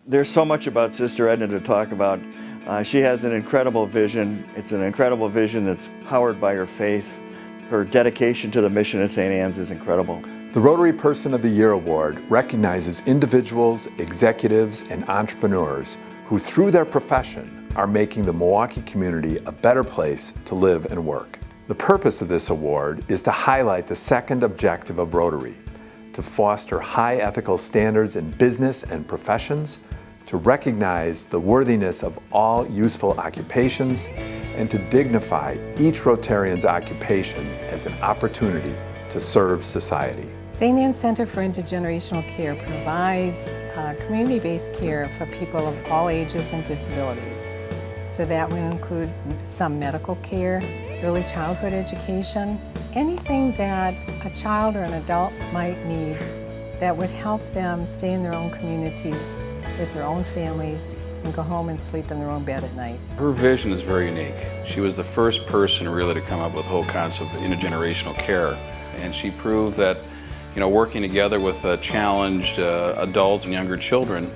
There's so much about Sister Edna to talk about. She has an incredible vision. It's an incredible vision that's powered by her faith. Her dedication to the mission at St. Anne's is incredible. The Rotary Person of the Year Award recognizes individuals, executives, and entrepreneurs who, through their profession, are making the Milwaukee community a better place to live and work. The purpose of this award is to highlight the second objective of Rotary, to foster high ethical standards in business and professions, to recognize the worthiness of all useful occupations, and to dignify each Rotarian's occupation as an opportunity to serve society. St. Anne's Center for Intergenerational Care provides community-based care for people of all ages and disabilities. So that will include some medical care, early childhood education, anything that a child or an adult might need that would help them stay in their own communities with their own families and go home and sleep in their own bed at night. Her vision is very unique. She was the first person really to come up with the whole concept of intergenerational care. And she proved that, working together with challenged adults and younger children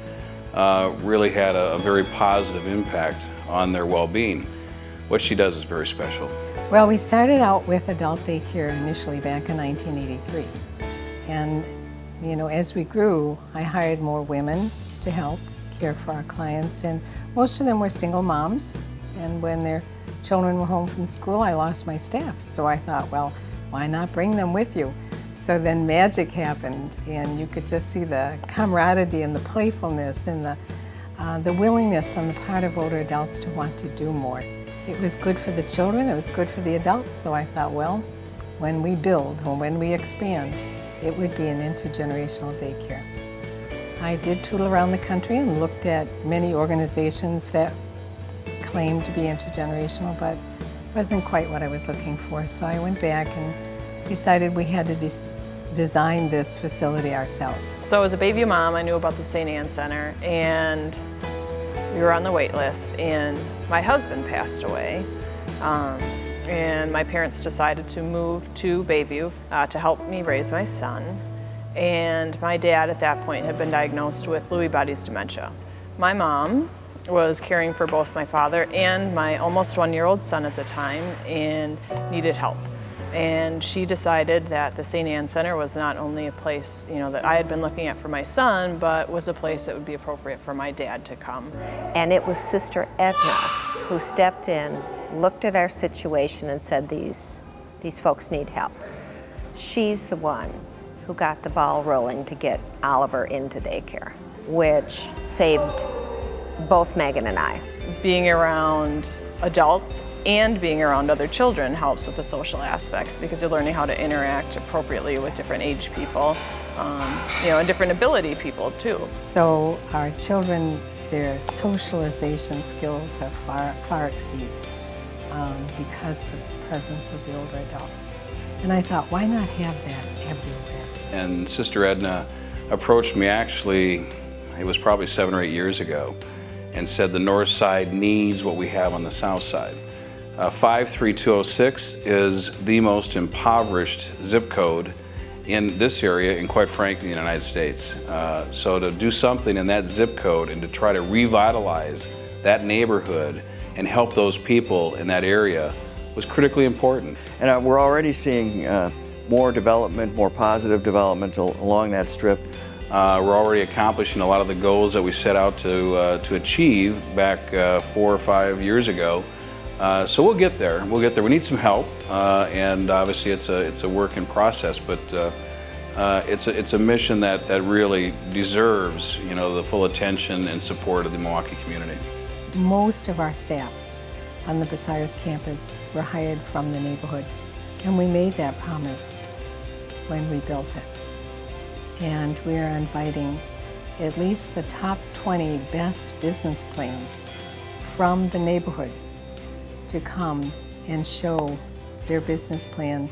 really had a very positive impact on their well-being. What she does is very special. Well, we started out with adult daycare initially back in 1983. And, as we grew, I hired more women to help care for our clients, and most of them were single moms. And when their children were home from school, I lost my staff. So I thought, well, why not bring them with you? So then magic happened, and you could just see the camaraderie and the playfulness and the willingness on the part of older adults to want to do more. It was good for the children, it was good for the adults, so I thought, well, when we build or when we expand, it would be an intergenerational daycare. I did tool around the country and looked at many organizations that claimed to be intergenerational, but wasn't quite what I was looking for. So I went back and decided we had to design this facility ourselves. So as a Bayview mom, I knew about the St. Anne's Center, and we were on the wait list, and my husband passed away. And my parents decided to move to Bayview to help me raise my son. And my dad at that point had been diagnosed with Lewy bodies dementia. My mom was caring for both my father and my almost 1-year-old son at the time and needed help. And she decided that the St. Anne's Center was not only a place, that I had been looking at for my son, but was a place that would be appropriate for my dad to come. And it was Sister Edna who stepped in, looked at our situation and said, these folks need help. She's the one who got the ball rolling to get Oliver into daycare, which saved both Megan and I. Being around adults and being around other children helps with the social aspects, because you're learning how to interact appropriately with different age people, and different ability people too. So our children, their socialization skills have far exceed because of the presence of the older adults. And I thought, why not have that everywhere? And Sister Edna approached me actually, it was probably 7 or 8 years ago, and said the north side needs what we have on the south side. 53206 is the most impoverished zip code in this area and quite frankly in the United States. So to do something in that zip code and to try to revitalize that neighborhood and help those people in that area was critically important. And we're already seeing more development, more positive development along that strip. We're already accomplishing a lot of the goals that we set out to achieve back 4 or 5 years ago. So we'll get there. We'll get there. We need some help, and obviously it's a work in process. But it's a mission that really deserves the full attention and support of the Milwaukee community. Most of our staff on the Bucyrus campus were hired from the neighborhood, and we made that promise when we built it. And we are inviting at least the top 20 best business plans from the neighborhood to come and show their business plan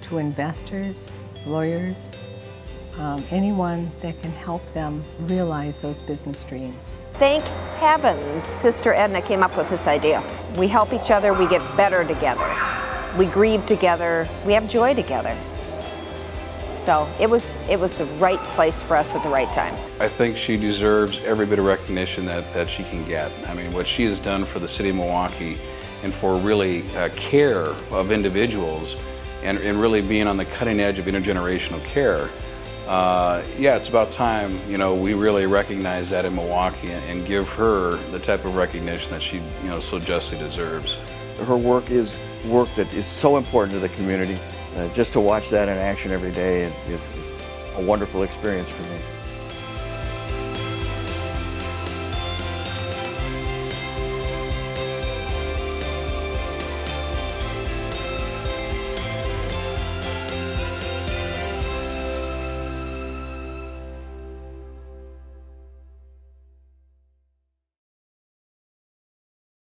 to investors, lawyers, anyone that can help them realize those business dreams. Thank heavens Sister Edna came up with this idea. We help each other, we get better together. We grieve together, we have joy together. So it was the right place for us at the right time. I think she deserves every bit of recognition that she can get. I mean, what she has done for the city of Milwaukee and for really care of individuals and really being on the cutting edge of intergenerational care. Yeah, it's about time, you know, we really recognize that in Milwaukee and give her the type of recognition that she, you know, so justly deserves. Her work is work that is so important to the community. Just to watch that in action every day is a wonderful experience for me.